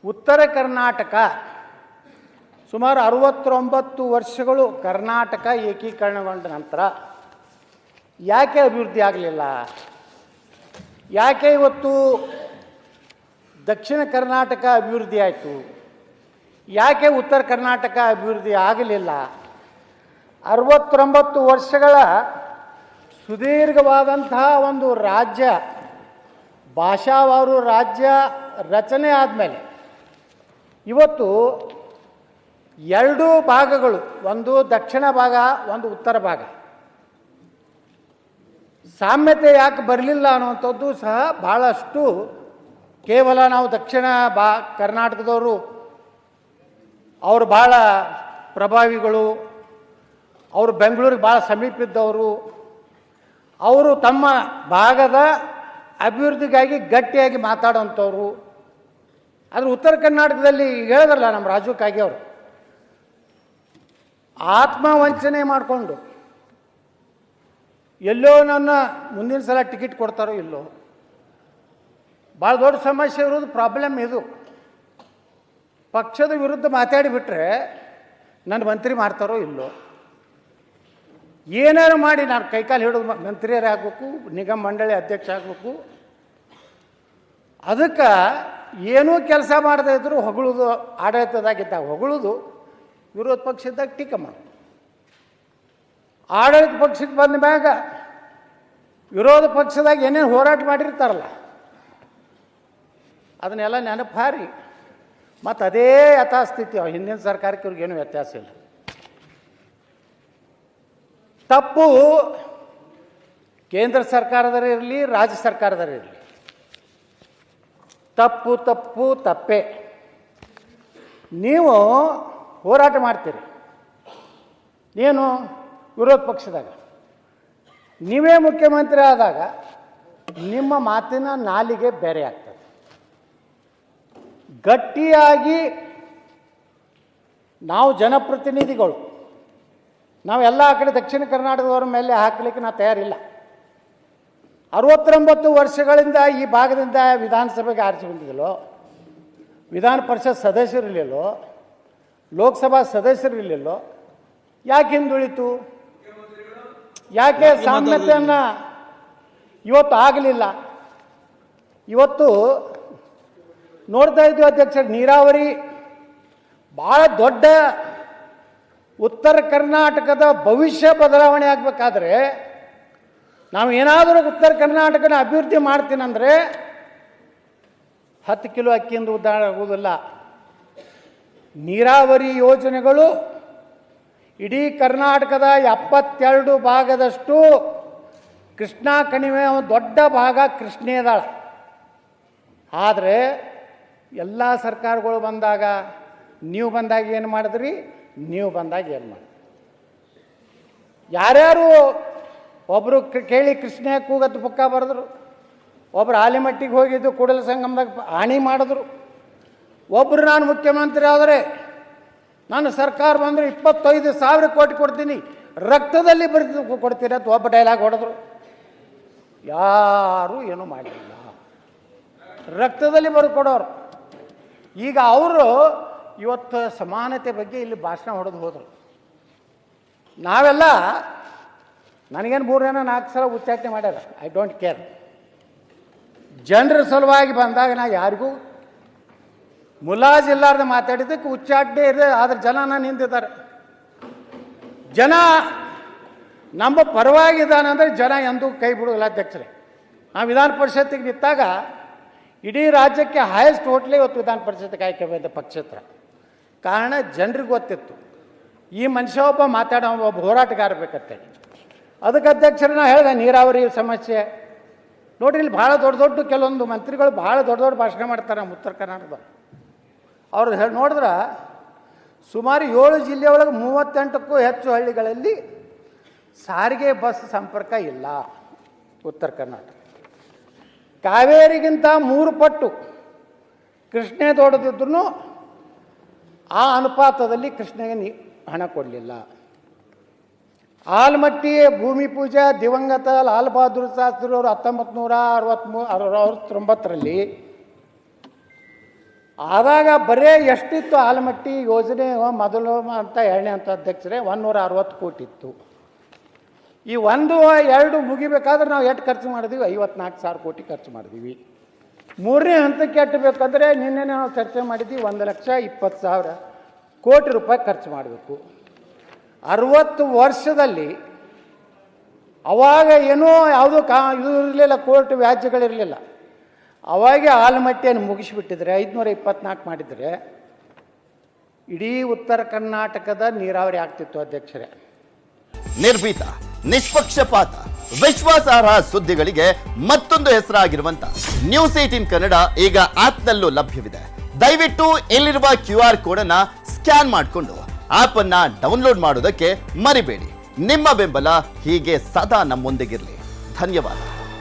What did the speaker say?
ಉತ್ತರ ಕರ್ನಾಟಕ ಸುಮಾರು 69 ವರ್ಷಗಳು ಕರ್ನಾಟಕ ಏಕೀಕರಣಗೊಂಡ ನಂತರ ಯಾಕೆ ಅಭಿವೃದ್ಧಿ ಆಗಲಿಲ್ಲ? ಯಾಕೆ ಇವತ್ತು ದಕ್ಷಿಣ ಕರ್ನಾಟಕ ಅಭಿವೃದ್ಧಿ ಆಯಿತು? ಯಾಕೆ ಉತ್ತರ ಕರ್ನಾಟಕ ಅಭಿವೃದ್ಧಿ ಆಗಲಿಲ್ಲ? 69 ವರ್ಷಗಳ ಸುದೀರ್ಘವಾದಂತಹ ಒಂದು ರಾಜ್ಯ, ಭಾಷಾವಾರು ರಾಜ್ಯ ರಚನೆ ಆದಮೇಲೆ ಇವತ್ತು ಎರಡೂ ಭಾಗಗಳು, ಒಂದು ದಕ್ಷಿಣ ಭಾಗ, ಒಂದು ಉತ್ತರ ಭಾಗ, ಸಾಮ್ಯತೆ ಯಾಕೆ ಬರಲಿಲ್ಲ ಅನ್ನುವಂಥದ್ದು ಸಹ ಭಾಳಷ್ಟು. ಕೇವಲ ನಾವು ದಕ್ಷಿಣ ಕರ್ನಾಟಕದವರು ಅವರು ಭಾಳ ಪ್ರಭಾವಿಗಳು, ಅವರು ಬೆಂಗಳೂರಿಗೆ ಭಾಳ ಸಮೀಪಿದ್ದವರು, ಅವರು ತಮ್ಮ ಭಾಗದ ಅಭಿವೃದ್ಧಿಗಾಗಿ ಗಟ್ಟಿಯಾಗಿ ಮಾತಾಡೋಂಥವ್ರು. ಆದರೆ ಉತ್ತರ ಕರ್ನಾಟಕದಲ್ಲಿ ಹೇಳಿದ್ರಲ್ಲ ನಮ್ಮ ರಾಜು ಕಾಗೆ ಅವರು, ಆತ್ಮವಂಚನೆ ಮಾಡಿಕೊಂಡು ಎಲ್ಲೋ ನನ್ನ ಮುಂದಿನ ಸಲ ಟಿಕೆಟ್ ಕೊಡ್ತಾರೋ ಇಲ್ಲೋ, ಭಾಳ ದೊಡ್ಡ ಸಮಸ್ಯೆ ಇರೋದು ಪ್ರಾಬ್ಲಮ್ ಇದು. ಪಕ್ಷದ ವಿರುದ್ಧ ಮಾತಾಡಿಬಿಟ್ರೆ ನನ್ನ ಮಂತ್ರಿ ಮಾಡ್ತಾರೋ ಇಲ್ಲೋ, ಏನಾರು ಮಾಡಿ ನಾನು ಕೈಕಾಲು ಹಿಡಿದು ಮಂತ್ರಿಯರೇ ಆಗಬೇಕು, ನಿಗಮ ಮಂಡಳಿ ಅಧ್ಯಕ್ಷ ಆಗಬೇಕು. ಅದಕ್ಕೆ ಏನೂ ಕೆಲಸ ಮಾಡದೇ ಇದ್ದರೂ ಹೊಗಳೋದು, ಆಡಳಿತದಾಗಿದ್ದಾಗ ಹೊಗಳೋದು, ವಿರೋಧ ಪಕ್ಷದಾಗ ಟೀಕೆ ಮಾಡೋದು. ಆಡಳಿತ ಪಕ್ಷಕ್ಕೆ ಬಂದ ಮ್ಯಾಗ ವಿರೋಧ ಪಕ್ಷದಾಗ ಏನೇನು ಹೋರಾಟ ಮಾಡಿರ್ತಾರಲ್ಲ ಅದನ್ನೆಲ್ಲ ನೆನಪು ಹಾರಿ ಮತ್ತು ಅದೇ ಯಥಾಸ್ಥಿತಿ. ಹಿಂದಿನ ಸರ್ಕಾರಕ್ಕೆ ಇವ್ರಿಗೇನು ವ್ಯತ್ಯಾಸ ಇಲ್ಲ. ತಪ್ಪು ಕೇಂದ್ರ ಸರ್ಕಾರದವರೇ ಇರಲಿ, ರಾಜ್ಯ ಸರ್ಕಾರದವರೇ ಇರಲಿ, ತಪ್ಪು ತಪ್ಪು ತಪ್ಪೇ. ನೀವು ಹೋರಾಟ ಮಾಡ್ತೀರಿ, ಏನು ವಿರೋಧ ಪಕ್ಷದಾಗ, ನೀವೇ ಮುಖ್ಯಮಂತ್ರಿ ಆದಾಗ ನಿಮ್ಮ ಮಾತಿನ ನಾಲಿಗೆ ಬೇರೆ ಆಗ್ತದೆ. ಗಟ್ಟಿಯಾಗಿ ನಾವು ಜನಪ್ರತಿನಿಧಿಗಳು, ನಾವೆಲ್ಲ ಆ ಕಡೆ ದಕ್ಷಿಣ ಕರ್ನಾಟಕದವ್ರ ಮೇಲೆ ಹಾಕಲಿಕ್ಕೆ ನಾವು ತಯಾರಿಲ್ಲ. 69 ವರ್ಷಗಳಿಂದ ಈ ಭಾಗದಿಂದ ವಿಧಾನಸಭೆಗೆ ಆರಿಸಿ ಬಂದಿದ್ದಲ್ಲೋ, ವಿಧಾನ ಪರಿಷತ್ ಸದಸ್ಯರಿರಲಿಲ್ಲೋ, ಲೋಕಸಭಾ ಸದಸ್ಯರಿರಲಿಲ್ಲೋ, ಯಾಕೆ ಹಿಂದುಳಿತು? ಯಾಕೆ ಸಾಮ್ಯತೆಯನ್ನು ಇವತ್ತು ಆಗಲಿಲ್ಲ? ಇವತ್ತು ನೋಡ್ತಾ ಇದ್ವಿ ಅಧ್ಯಕ್ಷರು, ನೀರಾವರಿ ಭಾಳ ದೊಡ್ಡ ಉತ್ತರ ಕರ್ನಾಟಕದ ಭವಿಷ್ಯ ಬದಲಾವಣೆ ಆಗಬೇಕಾದ್ರೆ ನಾವು ಏನಾದರೂ ಉತ್ತರ ಕರ್ನಾಟಕನ ಅಭಿವೃದ್ಧಿ ಮಾಡ್ತೀನಂದರೆ 10 ಕಿಲೋ ಅಕ್ಕಿಯಿಂದ ಉದ್ಧಾರ ಆಗುವುದಿಲ್ಲ. ನೀರಾವರಿ ಯೋಜನೆಗಳು ಇಡೀ ಕರ್ನಾಟಕದ 72 ಭಾಗದಷ್ಟು ಕೃಷ್ಣಾ ಕಣಿವೆ ಒಂದು ದೊಡ್ಡ ಭಾಗ ಕೃಷ್ಣೇದಾಳ. ಆದರೆ ಎಲ್ಲ ಸರ್ಕಾರಗಳು ಬಂದಾಗ, ನೀವು ಬಂದಾಗ ಏನು ಮಾಡಿದ್ರಿ, ನೀವು ಬಂದಾಗ ಏನು ಮಾಡಿದ್ರಿ? ಯಾರ್ಯಾರು ಒಬ್ಬರು ಕೇಳಿ ಕೃಷ್ಣ ಕೂಗತ್ತು ಪುಕ್ಕ ಬರೆದ್ರು, ಒಬ್ಬರು ಆಲಿಮಟ್ಟಿಗೆ ಹೋಗಿದ್ದು ಕೂಡಲ ಸಂಗಮದಾಗ ಹಾನಿ ಮಾಡಿದ್ರು, ಒಬ್ಬರು ನಾನು ಮುಖ್ಯಮಂತ್ರಿ ಆದರೆ ನಾನು ಸರ್ಕಾರ ಬಂದರೆ 25,000 ಕೋಟಿ ಕೊಡ್ತೀನಿ, ರಕ್ತದಲ್ಲಿ ಬರೆದು ಕೊಡ್ತೀನಿ ಅಂತ ಒಬ್ಬ ಡೈಲಾಗ್ ಹೊಡೆದ್ರು. ಯಾರೂ ಏನೂ ಮಾಡಲಿಲ್ಲ, ರಕ್ತದಲ್ಲಿ ಬರೆದು ಕೊಡೋರು. ಈಗ ಅವರು ಇವತ್ತು ಸಮಾನತೆ ಬಗ್ಗೆ ಇಲ್ಲಿ ಭಾಷಣ ಹೊಡೆದು ಹೋದರು. ನಾವೆಲ್ಲ, ನನಗೇನು 3-4 ಸಲ ಉಚ್ಚಾಟನೆ ಮಾಡ್ಯಾರ, ಐ ಡೋಂಟ್ ಕೇರ್. ಜನರ ಸಲುವಾಗಿ ಬಂದಾಗ ನಾ ಯಾರಿಗೂ ಮುಲಾಜಿಲ್ಲಾರ್ದೆ ಮಾತಾಡಿದ್ದಕ್ಕೆ ಉಚ್ಚಾಟನೆ ಇದೆ. ಆದರೆ ಜನ ನಾನು ನಿಂತಿದ್ದಾರೆ. ಜನ ನಮ್ಮ ಪರವಾಗಿದ್ದಾನೆ ಅಂದರೆ ಜನ ಎಂದೂ ಕೈ ಬಿಡೋದಿಲ್ಲ ಅಧ್ಯಕ್ಷರೇ. ನಾವು ವಿಧಾನ ಪರಿಷತ್ತಿಗೆ ನಿಂತಾಗ ಇಡೀ ರಾಜ್ಯಕ್ಕೆ ಹೈಯೆಸ್ಟ್ ಹೋಟ್ಲೇ ಇವತ್ತು ವಿಧಾನ ಪರಿಷತ್ತಿಗೆ ಆಯ್ಕೆ ಬಂದ ಪಕ್ಷೇತರ. ಕಾರಣ ಜನರಿಗೆ ಗೊತ್ತಿತ್ತು ಈ ಮನುಷ್ಯ ಒಬ್ಬ ಮಾತಾಡೋ ಒಬ್ಬ ಹೋರಾಟಗಾರ ಬೇಕಂತೇಳಿ. ಅದಕ್ಕೆ ಅಧ್ಯಕ್ಷರೇ ನಾ ಹೇಳಿದೆ, ನೀರಾವರಿ ಸಮಸ್ಯೆ ನೋಡ್ರಿ, ಇಲ್ಲಿ ಭಾಳ ದೊಡ್ಡ ದೊಡ್ಡ ಕೆಲವೊಂದು ಮಂತ್ರಿಗಳು ಭಾಳ ದೊಡ್ಡ ದೊಡ್ಡ ಭಾಷಣ ಮಾಡ್ತಾರೆ ನಮ್ಮ ಉತ್ತರ ಕರ್ನಾಟಕದ. ಅವ್ರು ನೋಡಿದ್ರೆ ಸುಮಾರು 7 ಜಿಲ್ಲೆ ಒಳಗೆ 38ಕ್ಕೂ ಹೆಚ್ಚು ಹಳ್ಳಿಗಳಲ್ಲಿ ಸಾರಿಗೆ ಬಸ್ ಸಂಪರ್ಕ ಇಲ್ಲ. ಉತ್ತರ ಕರ್ನಾಟಕ ಕಾವೇರಿಗಿಂತ 3 ಪಟ್ಟು ಕೃಷ್ಣೆ ದೊಡ್ಡದಿದ್ರು ಆ ಅನುಪಾತದಲ್ಲಿ ಕೃಷ್ಣೆಗೆ ಹಣ ಕೊಡಲಿಲ್ಲ. ಆಲ್ಮಟ್ಟಿ ಭೂಮಿ ಪೂಜೆ ದಿವಂಗತ ಲಾಲ್ ಬಹದ್ದೂರ್ ಶಾಸ್ತ್ರಿ ಅವರು 1969ರಲ್ಲಿ ಆದಾಗ ಬರೇ ಎಷ್ಟಿತ್ತು ಆಲಮಟ್ಟಿ ಯೋಜನೆ ಮೊದಲು ಅಂತ 2ನೇ ಹಂತ ಅಧ್ಯಕ್ಷರೇ 160 ಕೋಟಿ ಇತ್ತು. ಈ 1, 2 ಮುಗಿಬೇಕಾದ್ರೆ ನಾವು ಎಷ್ಟು ಖರ್ಚು ಮಾಡಿದ್ವಿ? 54,000 ಕೋಟಿ ಖರ್ಚು ಮಾಡಿದ್ವಿ. 3ನೇ ಹಂತಕ್ಕೆ ಎಟ್ಟಬೇಕಂದ್ರೆ ನಿನ್ನೆ ನಾವು ಚರ್ಚೆ ಮಾಡಿದ್ವಿ 1,20,000 ಕೋಟಿ ರೂಪಾಯಿ ಖರ್ಚು ಮಾಡಬೇಕು. 60 ವರ್ಷದಲ್ಲಿ ಅವಾಗ ಏನೋ ಯಾವುದೋ ಇದು ಇರಲಿಲ್ಲ, ಕೋರ್ಟ್ ವ್ಯಾಜ್ಯಗಳಿರಲಿಲ್ಲ. ಅವಾಗೆ ಆಲಮಟ್ಟಿಯನ್ನು ಮುಗಿಸಿಬಿಟ್ಟಿದ್ರೆ 524 ಮಾಡಿದರೆ ಇಡೀ ಉತ್ತರ ಕರ್ನಾಟಕದ ನೀರಾವರಿ ಆಗ್ತಿತ್ತು ಅಧ್ಯಕ್ಷರೇ. ನಿರ್ಭೀತ, ನಿಷ್ಪಕ್ಷಪಾತ, ವಿಶ್ವಾಸಾರ್ಹ ಸುದ್ದಿಗಳಿಗೆ ಮತ್ತೊಂದು ಹೆಸರಾಗಿರುವಂತ News18 ಕನ್ನಡ ಈಗ ಆಪ್ನಲ್ಲೂ ಲಭ್ಯವಿದೆ. ದಯವಿಟ್ಟು ಇಲ್ಲಿರುವ QR ಕೋಡ್ ಅನ್ನ ಸ್ಕ್ಯಾನ್ ಮಾಡಿಕೊಂಡು ಆಪ್ ಅನ್ನ ಡೌನ್ಲೋಡ್ ಮಾಡೋದಕ್ಕೆ ಮರಿಬೇಡಿ. ನಿಮ್ಮ ಬೆಂಬಲ ಹೀಗೆ ಸದಾ ನಮ್ಮೊಂದಿಗಿರಲಿ. ಧನ್ಯವಾದ.